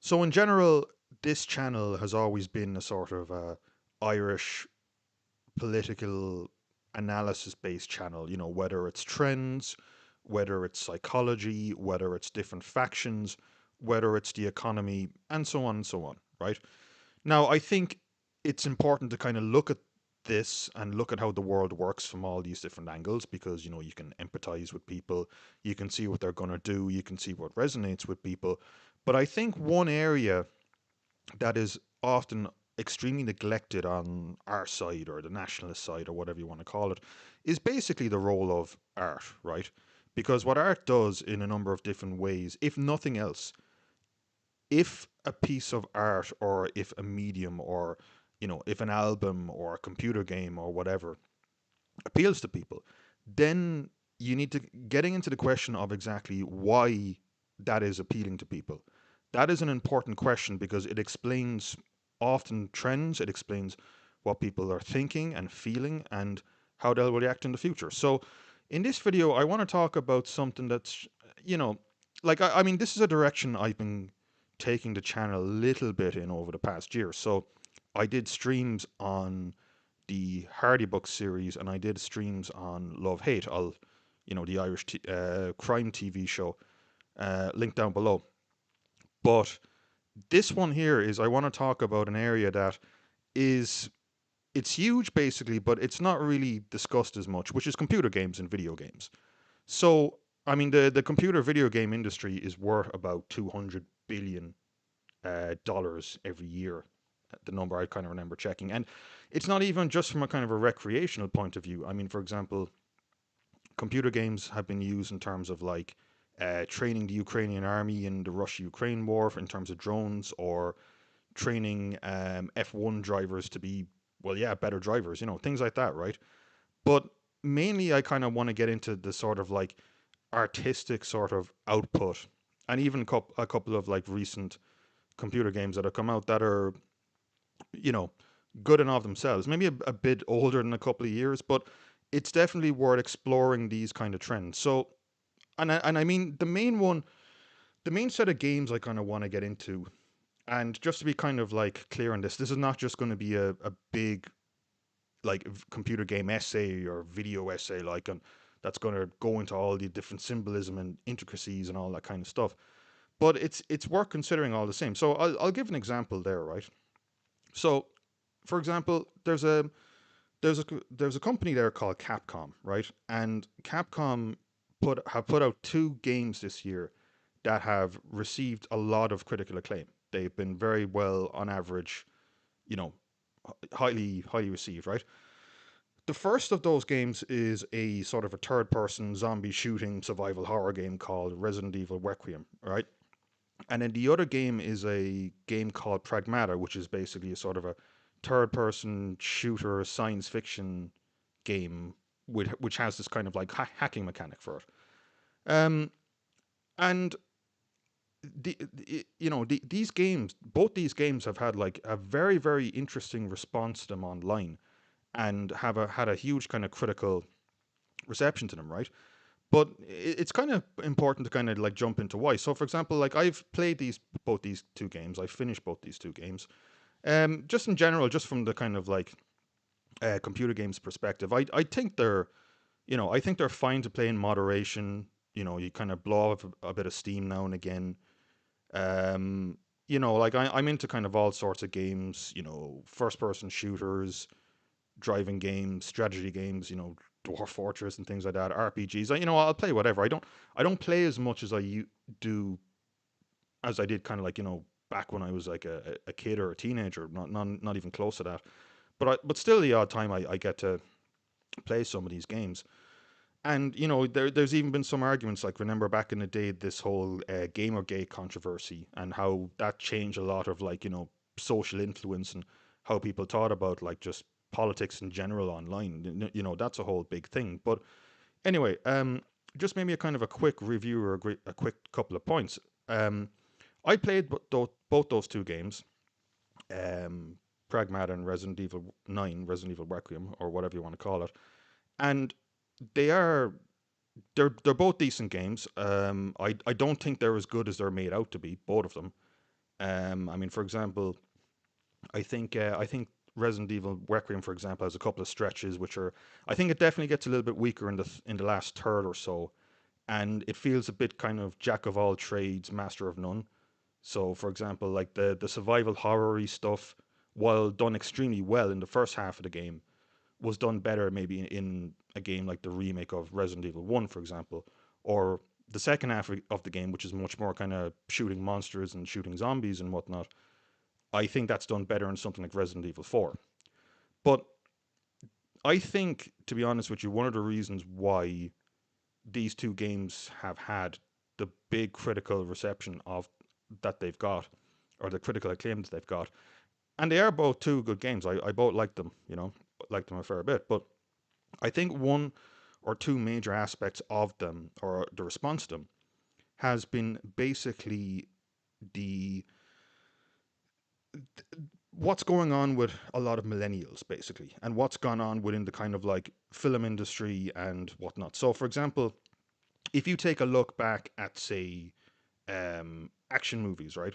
So in general, this channel has always been a sort of Irish political analysis based channel, whether it's trends, whether it's psychology, whether it's different factions, whether it's the economy, and so on and so on, right? Now, I think it's important to kind of look at this and look at how the world works from all these different angles because you can empathize with people, you can see what they're going to do, you can see what resonates with people. But I think one area that is often extremely neglected on our side or the nationalist side or whatever you want to call it is basically the role of art, right? Because what art does in a number of different ways, if nothing else, if a piece of art or if a medium or if an album or a computer game or whatever appeals to people, then you need to getting into the question of exactly why that is appealing to people. That is an important question because it explains often trends, it explains what people are thinking and feeling and how they'll react in the future. So in this video I want to talk about something that's you know I mean this is a direction I've been taking the channel a little bit in over the past year. So I did streams on the Hardy Book series, and I did streams on Love Hate. The Irish crime TV show, link down below. But this one here is I want to talk about an area that is it's huge basically, but it's not really discussed as much, which is computer games and video games. So I mean the computer video game industry is worth about $200 billion dollars every year. The number I kind of remember checking, and it's not even just from a kind of a recreational point of view. I mean, for example, computer games have been used in terms of like training the Ukrainian army in the Russia-Ukraine war in terms of drones, or training F1 drivers to be better drivers. Things like that, right? But mainly, I kind of want to get into the sort of like artistic sort of output, and even a couple of like recent computer games that have come out that are you know, good enough themselves. Maybe a bit older than a couple of years, but it's definitely worth exploring these kind of trends. So, and I mean the main set of games I kind of want to get into, and just to be kind of like clear on this is not just going to be a big like computer game essay or video essay that's going to go into all the different symbolism and intricacies and all that kind of stuff. But it's worth considering all the same. So I'll give an example there, right? So, for example, there's a company there called Capcom, right? And Capcom have put out two games this year that have received a lot of critical acclaim. They've been very well on average, you know, highly received, right? The first of those games is a sort of a third person zombie shooting survival horror game called Resident Evil Requiem, right? And then the other game is a game called Pragmata, which is basically a sort of a third person shooter science fiction game which has this kind of like hacking mechanic for it. Um, and these games, both these games have had like a very interesting response to them online and had a huge kind of critical reception to them, right? But it's kind of important to kind of like jump into why. So, for example, like I've played both these two games. I finished both these two games. Just in general, just from the kind of like computer games perspective, I think I think they're fine to play in moderation. You kind of blow off a bit of steam now and again. Um, like I'm into kind of all sorts of games. First person shooters, driving games, strategy games. Dwarf Fortress and things like that, RPGs. I'll play whatever. I don't play as much as do as I did kind of like back when I was like a kid or a teenager. Not even close to that. But still, the odd time I get to play some of these games. And there's even been some arguments like remember back in the day this whole Gamergate controversy and how that changed a lot of like social influence and how people thought about like just politics in general online. That's a whole big thing. But anyway, just maybe a kind of a quick review or a quick couple of points. Um, I played both those two games, um, Pragmata and Resident Evil 9, Resident Evil Requiem, or whatever you want to call it, and they are they're both decent games. I don't think they're as good as they're made out to be, both of them. I mean, for example, I think Resident Evil Requiem, for example, has a couple of stretches which are. I think it definitely gets a little bit weaker in the last third or so, and it feels a bit kind of jack of all trades, master of none. So, for example, like the survival horror stuff, while done extremely well in the first half of the game, was done better maybe in a game like the remake of Resident Evil 1, for example, or the second half of the game, which is much more kind of shooting monsters and shooting zombies and whatnot. I think that's done better in something like Resident Evil 4. But I think, to be honest with you, one of the reasons why these two games have had the big critical reception of that they've got, or the critical acclaim that they've got, and they are both two good games. I both like them, like them a fair bit. But I think one or two major aspects of them, or the response to them, has been basically the what's going on with a lot of millennials, basically, and what's gone on within the kind of like film industry and whatnot. So, for example, if you take a look back at, say, action movies, right?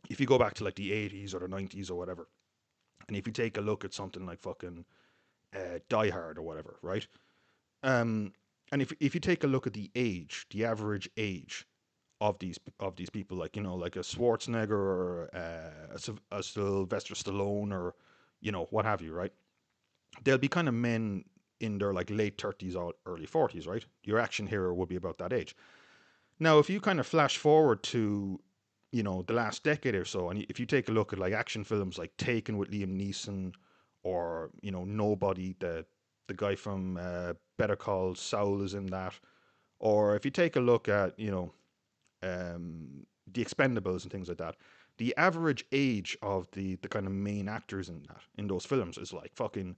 If you go back to like the 80s or the 90s or whatever, and if you take a look at something like fucking Die Hard or whatever, right? Um, and if you take a look at the average age of these people, like like a Schwarzenegger or a Sylvester Stallone or what have you, right? They'll be kind of men in their like late 30s or early 40s, right? Your action hero will be about that age. Now, if you kind of flash forward to the last decade or so, and if you take a look at like action films like Taken with Liam Neeson, or Nobody, the guy from Better Call Saul is in that, or if you take a look at the Expendables and things like that, the average age of the kind of main actors in those films is like fucking,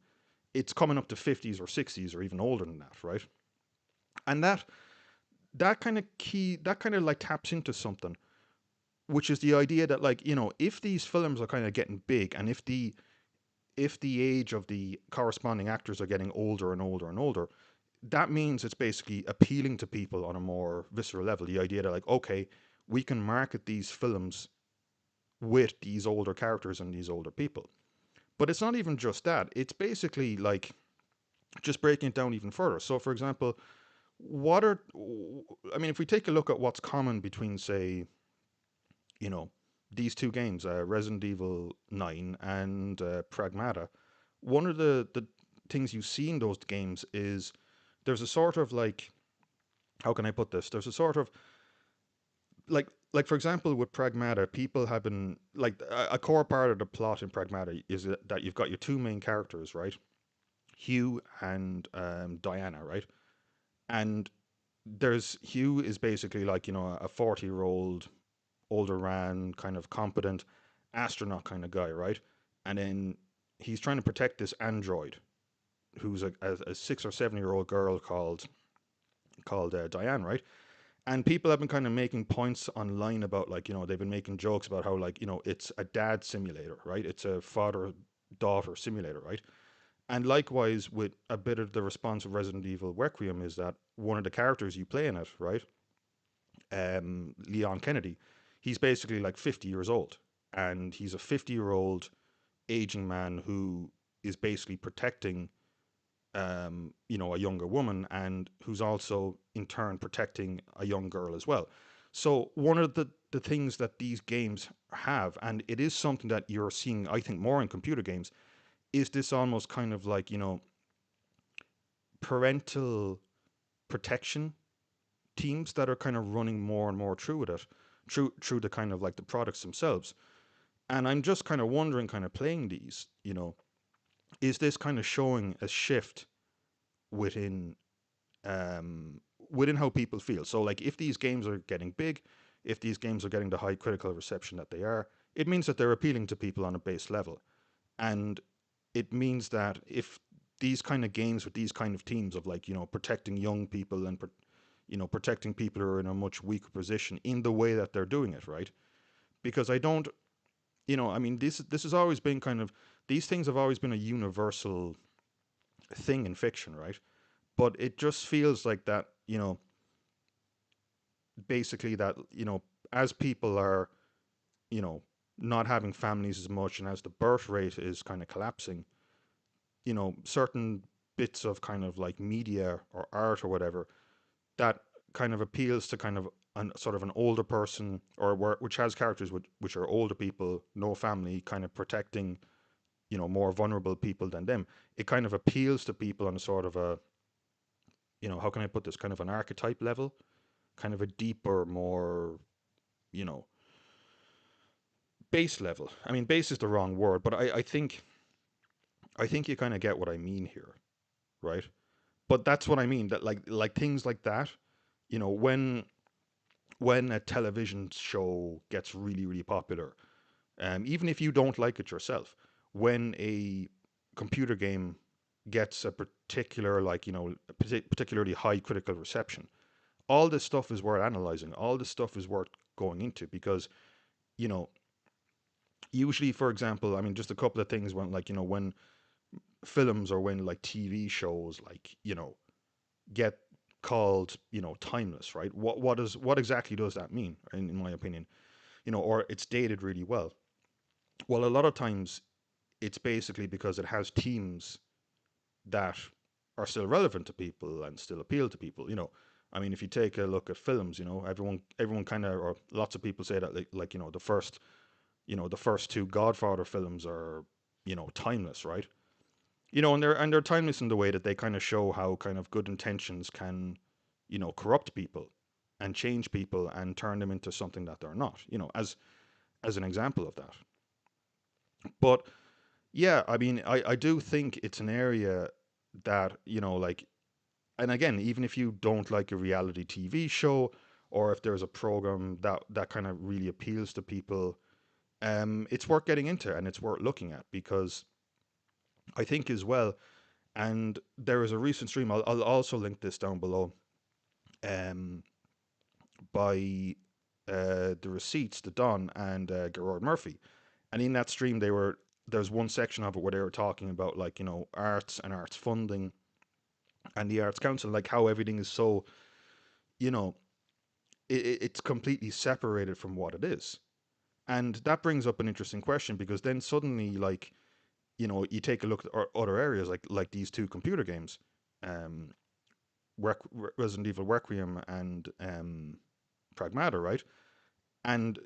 it's coming up to 50s or 60s or even older than that, right? And that kind of like taps into something, which is the idea that, like, if these films are kind of getting big, and if the age of the corresponding actors are getting older and older and older, that means it's basically appealing to people on a more visceral level. The idea that, like, okay, we can market these films with these older characters and these older people. But it's not even just that. It's basically like just breaking it down even further. So, for example, what are, I mean, if we take a look at what's common between, say, you know, these two games, Resident Evil 9 and Pragmata, one of the things you see in those games is there's a sort of like, how can I put this? There's a sort of like for example with Pragmata, people have been like a core part of the plot in Pragmata is that you've got your two main characters, right? Hugh and Diana, right? And there's Hugh is basically like a 40-year-old older ran kind of competent astronaut kind of guy, right? And then he's trying to protect this android who's a 6 or 7 year old girl called Diane, right? And people have been kind of making points online about, like, they've been making jokes about how, like, it's a dad simulator, right? It's a father daughter simulator, right? And likewise with a bit of the response of Resident Evil Requiem is that one of the characters you play in it, right? Leon Kennedy, he's basically like 50 years old, and he's a 50-year-old aging man who is basically protecting a younger woman, and who's also in turn protecting a young girl as well. So one of the things that these games have, and it is something that you're seeing, I think, more in computer games, is this almost kind of like, parental protection teams that are kind of running more and more through with it, through the kind of like the products themselves. And I'm just kind of wondering, kind of playing these, is this kind of showing a shift within within how people feel. So, like, if these games are getting big, if these games are getting the high critical reception that they are, it means that they're appealing to people on a base level. And it means that if these kind of games with these kind of teams of, like, protecting young people and protecting people who are in a much weaker position in the way that they're doing it, right? Because I don't, I mean, this has always been kind of, these things have always been a universal thing in fiction, right? But it just feels like that, basically that, as people are you know, not having families as much, and as the birth rate is kind of collapsing, certain bits of kind of like media or art or whatever that kind of appeals to kind of sort of an older person, or which has characters which are older people, no family, kind of protecting, more vulnerable people than them. It kind of appeals to people on a sort of a, how can I put this, kind of an archetype level, kind of a deeper, more, you know, base level. I mean, base is the wrong word, but I think you kind of get what I mean here, right? But that's what I mean. That like things like that, when a television show gets really really popular, even if you don't like it yourself, when a computer game gets a particular like particularly high critical reception, all this stuff is worth analyzing. All this stuff is worth going into because you know usually, for example, I mean, just a couple of things when like when films or when like TV shows like get called timeless, right? What exactly does that mean? In my opinion, or it's dated really well. Well, a lot of times it's basically because it has themes that are still relevant to people and still appeal to people. I mean, if you take a look at films, everyone kind of, or lots of people say that like the first two Godfather films are timeless, right? And they're timeless in the way that they kind of show how kind of good intentions can corrupt people and change people and turn them into something that they're not. As an example of that. But yeah, I mean, I do think it's an area that like, and again, even if you don't like a reality TV show, or if there's a program that kind of really appeals to people, it's worth getting into and it's worth looking at because I think as well. And there is a recent stream. I'll also link this down below. Um, by the Receipts, the Don, and Gerard Murphy. And in that stream, there's one section of it where they were talking about like arts and arts funding and the Arts Council, like how everything is so you know it's completely separated from what it is. And that brings up an interesting question because then suddenly, like, you take a look at other areas like these two computer games, um, Resident Evil Requiem and Pragmata, right? And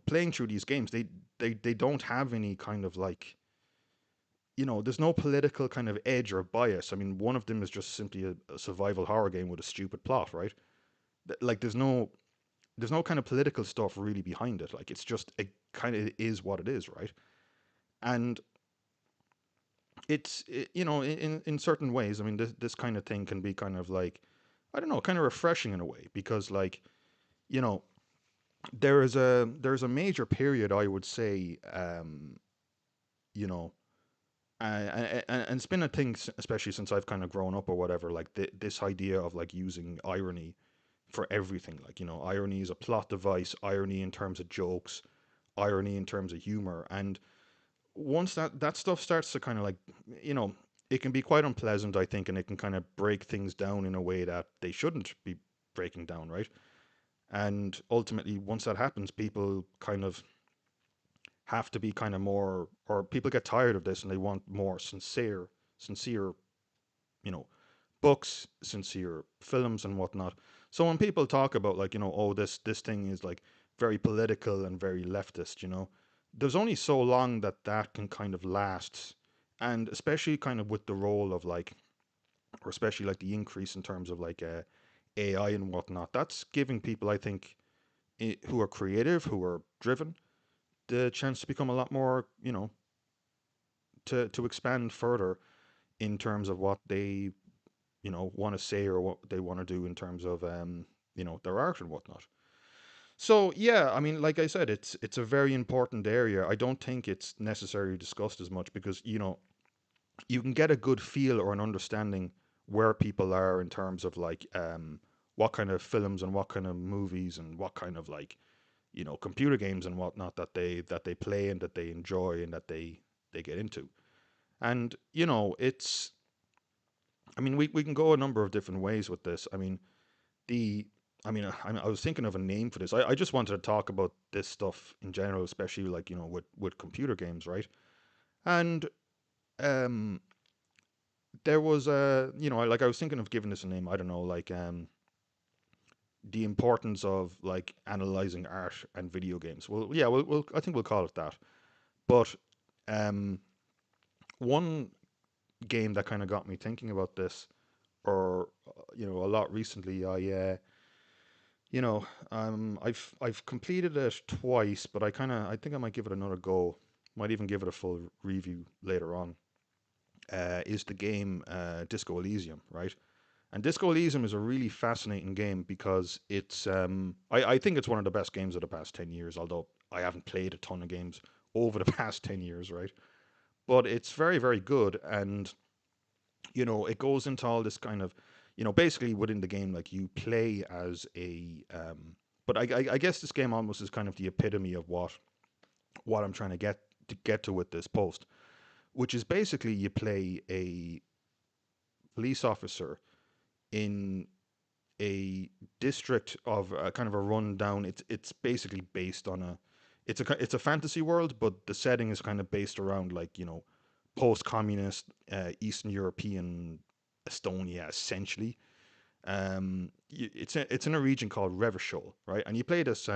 playing through these games, they don't have any kind of like, there's no political kind of edge or bias. I mean, one of them is just simply a survival horror game with a stupid plot, right? Like, there's no kind of political stuff really behind it. Like, it's just it kind of is what it is, right? And in certain ways, I mean, this kind of thing can be kind of like, I don't know, kind of refreshing in a way because like, you know there's a major period, I would say, you know and it's been a thing, especially since I've kind of grown up or whatever, like this idea of like using irony for everything. Like, irony is a plot device, irony in terms of jokes, irony in terms of humor. And once that stuff starts to kind of like, you know it can be quite unpleasant, I think, and it can kind of break things down in a way that they shouldn't be breaking down, right? And ultimately, once that happens, people kind of have to be kind of more, or people get tired of this and they want more sincere, you know, books, sincere films and whatnot. So when people talk about like, oh, this thing is like very political and very leftist, there's only so long that can kind of last, and especially kind of with the role of like, or especially like the increase in terms of like AI and whatnot. That's giving people, I think, who are creative, who are driven, the chance to become a lot more, to expand further in terms of what they want to say or what they want to do in terms of their art and whatnot. So yeah, I mean, like I said, it's a very important area. I don't think it's necessarily discussed as much because you can get a good feel or an understanding where people are in terms of like what kind of films and what kind of movies and what kind of like computer games and whatnot that they play and that they enjoy and that they get into. And it's, I mean, we can go a number of different ways with this. I mean, the I was thinking of a name for this. I just wanted to talk about this stuff in general, especially like with computer games, right? And um, there was like I was thinking of giving this a name. I don't know, like the importance of like analyzing art and video games. Well, yeah, we'll I think we'll call it that. But um, one game that kind of got me thinking about this, or a lot recently, I've completed it twice, but I think I might give it another go. Might even give it a full review later on. Is the game Disco Elysium, right? And Disco Elysium is a really fascinating game because I think it's one of the best games of the past 10 years, although I haven't played a ton of games over the past 10 years, right? But it's very, very good. And, it goes into all this kind of, basically within the game, like you play as but I guess this game almost is kind of the epitome of what I'm trying to get to with this post, which is basically you play a police officer in a district of a kind of a rundown. It's basically based on it's a fantasy world, but the setting is kind of based around like post-communist Eastern European Estonia, essentially. It's in a region called Revachol, right? And you play this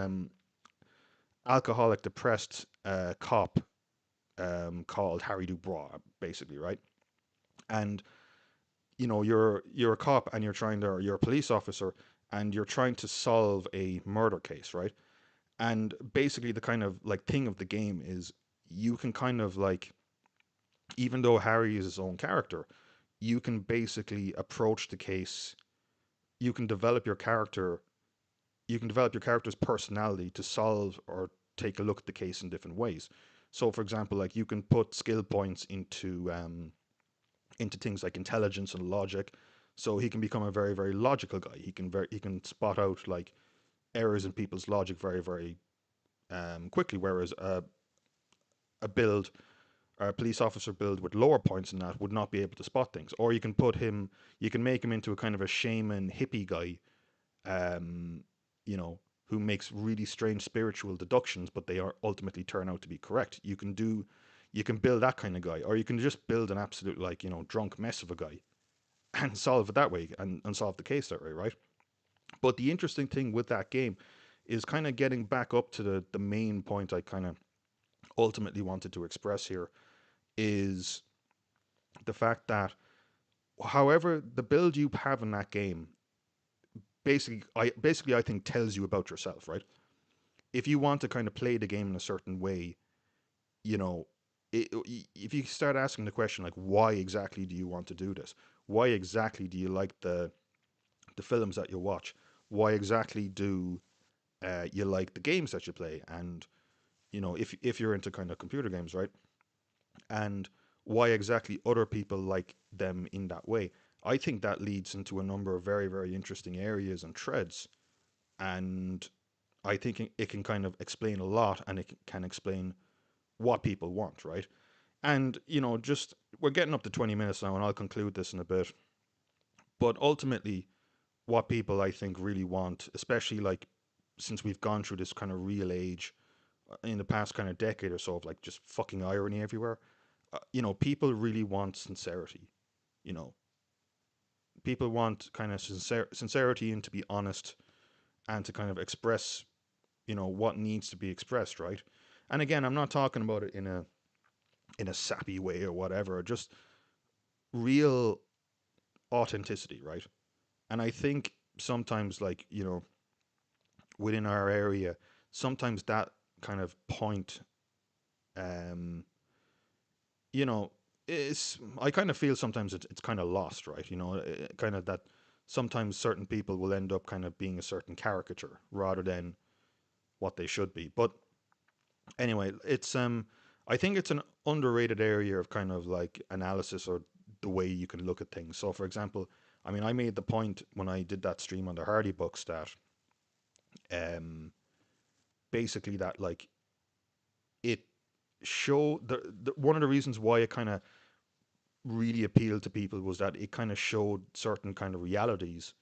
alcoholic, depressed cop called Harry Dubois, basically, right? And you're a cop and you're a police officer and you're trying to solve a murder case, right? And basically the kind of like thing of the game is you can kind of like, even though Harry is his own character, you can basically approach the case. You can develop your character. You can develop your character's personality to solve or take a look at the case in different ways. So, for example, like you can put skill points into things like intelligence and logic. So he can become a very, very logical guy. He can spot out like errors in people's logic very, very quickly. Whereas a build, a police officer build with lower points in that would not be able to spot things. Or you can make him into a kind of a shaman hippie guy, um, who makes really strange spiritual deductions, but they are ultimately turn out to be correct. You can build that kind of guy, or you can just build an absolute like drunk mess of a guy and solve it that way and solve the case that way, right? But the interesting thing with that game is kind of getting back up to the main point I kind of ultimately wanted to express here is the fact that however the build you have in that game basically I think tells you about yourself, right? If you want to kind of play the game in a certain way, you know, if you start asking the question like why exactly do you want to do this? Why exactly do you like the films that you watch? Why exactly do you like the games that you play? And if you're into kind of computer games, right? And why exactly other people like them in that way? I think that leads into a number of very, very interesting areas and threads. And I think it can kind of explain a lot, and it can explain what people want, right? And just we're getting up to 20 minutes now, and I'll conclude this in a bit. But ultimately, what people I think really want, especially like since we've gone through this kind of real age in the past kind of decade or so of like just fucking irony everywhere, people really want sincerity. You know, people want kind of sincerity and to be honest and to kind of express, what needs to be expressed, right? And again, I'm not talking about it in a sappy way or whatever, just real authenticity, right? And I think sometimes, like, within our area, sometimes that kind of point, um, you know, is I kind of feel sometimes it's kind of lost, right? Kind of that sometimes certain people will end up kind of being a certain caricature rather than what they should be. But anyway, I think it's an underrated area of kind of like analysis or the way you can look at things. So, for example, I made the point when I did that stream on the Hardy books that um, basically that like it showed one of the reasons why it kind of really appealed to people was that it kind of showed certain kind of realities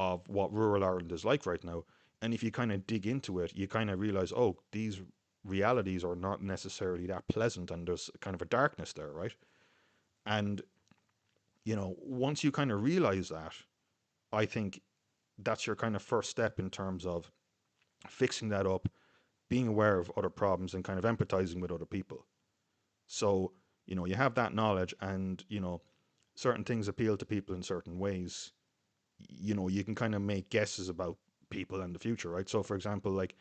of what rural Ireland is like right now. And if you kind of dig into it, you kind of realize, oh, these realities are not necessarily that pleasant, and there's kind of a darkness there, right? And once you kind of realize that, I think that's your kind of first step in terms of fixing that up, being aware of other problems, and kind of empathizing with other people. So, you have that knowledge, and, certain things appeal to people in certain ways. You can kind of make guesses about people and the future, right? So, for example, like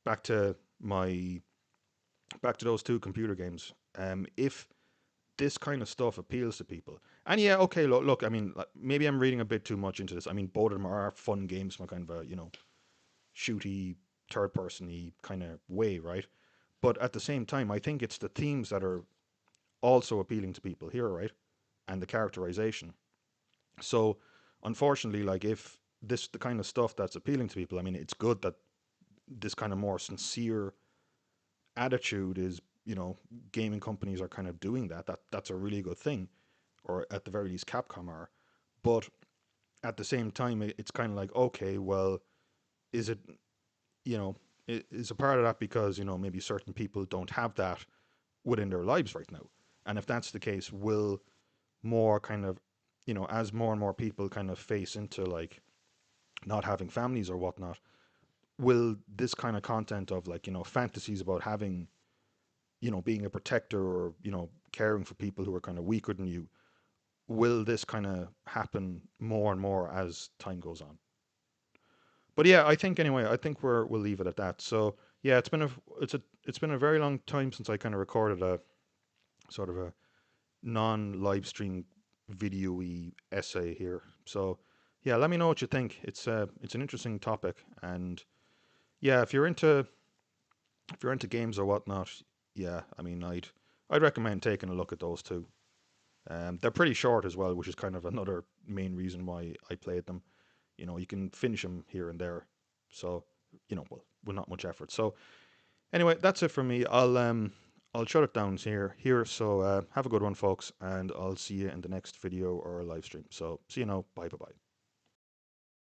back to my back to those two computer games. If this kind of stuff appeals to people, and yeah, okay, look, I mean, like, maybe I'm reading a bit too much into this. I mean, both of them are fun games from a kind of a shooty, third persony kind of way, right? But at the same time, I think it's the themes that are also appealing to people here, right? And the characterization. So, unfortunately, like if this the kind of stuff that's appealing to people, I mean, it's good that this kind of more sincere attitude is, gaming companies are kind of doing that. That's a really good thing, or at the very least, Capcom are. But at the same time, it's kind of like, okay, well, is it, you know, is a part of that because maybe certain people don't have that within their lives right now, and if that's the case, will more kind of, as more and more people kind of face into like not having families or whatnot, will this kind of content of like fantasies about having being a protector or caring for people who are kind of weaker than you, will this kind of happen more and more as time goes on? But yeah, I think anyway, I think we'll leave it at that. So yeah, it's been a very long time since I kind of recorded a sort of a non live stream video-y essay here. So yeah, let me know what you think. It's an interesting topic, and yeah, if you're into games or whatnot, yeah, I mean, I'd recommend taking a look at those two. They're pretty short as well, which is kind of another main reason why I played them. You can finish them here and there, so well, with not much effort. So anyway, that's it for me. I'll shut it down here. So have a good one, folks, and I'll see you in the next video or live stream. So see you now. Bye bye bye.